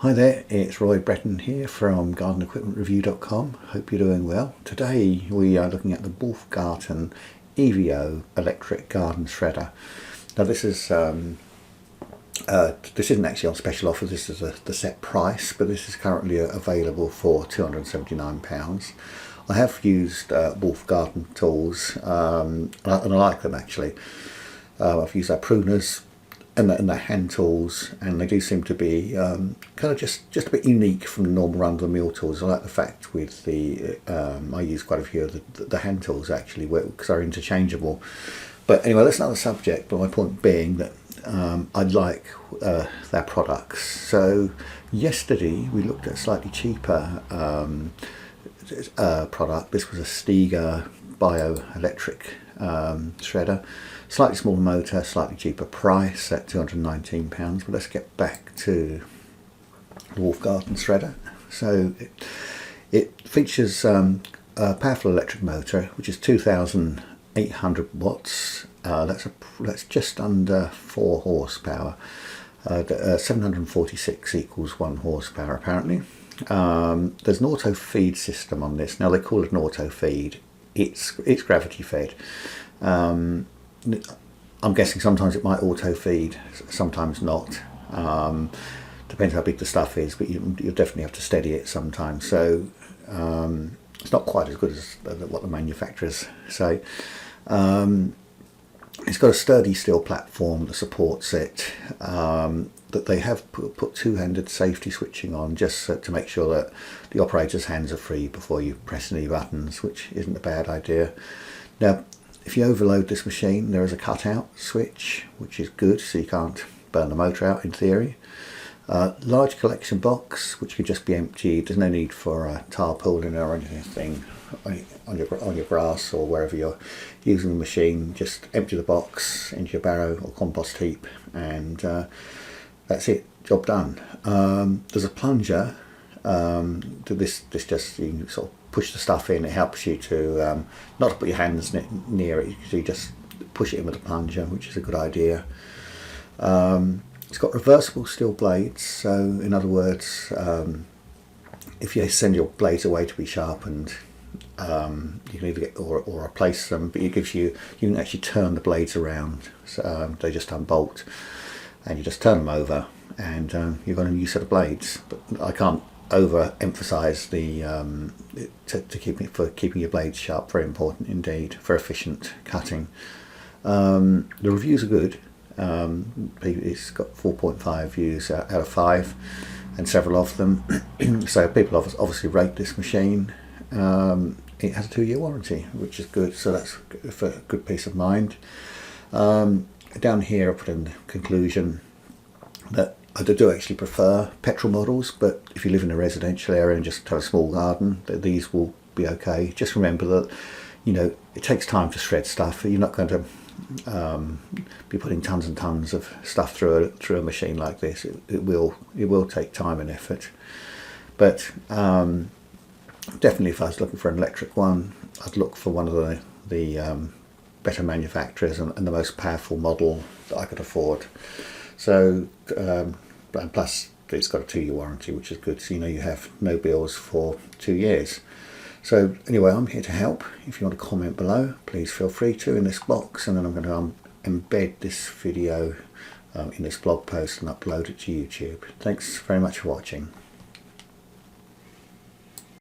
Hi there, it's Roy Breton here from GardenEquipmentReview.com. Hope you're doing well. Today we are looking at the WOLF-Garten EVO Electric Garden Shredder. Now this isn't actually on special offer, this is the set price, but this is currently available for £279. I have used WOLF-Garten tools and I like them actually. I've used their pruners and their hand tools, and they do seem to be kind of just a bit unique from the normal run-of-the-mill tools. I like the fact with the I use quite a few of the hand tools actually because they're interchangeable. But anyway, that's another subject, but my point being that I like their products. So yesterday we looked at a slightly cheaper product. This was a Stiga BioElectric shredder. Slightly smaller motor, slightly cheaper price at £219. But let's get back to the WOLF-Garten shredder. So it features a powerful electric motor, which is 2,800 watts. That's just under 4 horsepower. 746 equals 1 horsepower apparently. There's an auto feed system on this. Now they call it an auto feed. It's gravity fed. I'm guessing sometimes it might auto feed, sometimes not. Depends how big the stuff is, but you'll definitely have to steady it sometimes. So it's not quite as good as what the manufacturers say. It's got a sturdy steel platform that supports it. That they have put two-handed safety switching on just to make sure that the operator's hands are free before you press any buttons, which isn't a bad idea. Now, if you overload this machine, there is a cutout switch, which is good, so you can't burn the motor out in theory. Large collection box, which can just be emptied. There's no need for a tarpaulin or anything on your grass or wherever you're using the machine. Just empty the box into your barrow or compost heap, and that's it, job done. There's a plunger. This just, you can sort of push the stuff in. It helps you to not to put your hands near it, so you just push it in with a plunger, which is a good idea. It's got reversible steel blades, so in other words, if you send your blades away to be sharpened, you can either get or replace them, but it gives you can actually turn the blades around. So they just unbolt, and you just turn them over, and you've got a new set of blades. But I can't overemphasize the for keeping your blades sharp. Very important indeed for efficient cutting. The reviews are good. It's got 4.5 views out of 5, and several of them. So people obviously rate this machine. It has a 2-year warranty, which is good, so that's for good peace of mind. Down here I put in the conclusion that I do actually prefer petrol models, but if you live in a residential area and just have a small garden, these will be okay. Just remember that, you know, it takes time to shred stuff. You're not going to be putting tons and tons of stuff through a machine like this. It will take time and effort. But definitely, if I was looking for an electric one, I'd look for one of the better manufacturers and the most powerful model that I could afford. So, and plus it's got a 2-year warranty, which is good, so you know you have no bills for 2 years. So anyway, I'm here to help. If you want to comment below, please feel free to in this box, and then I'm going to embed this video in this blog post and upload it to YouTube. Thanks very much for watching.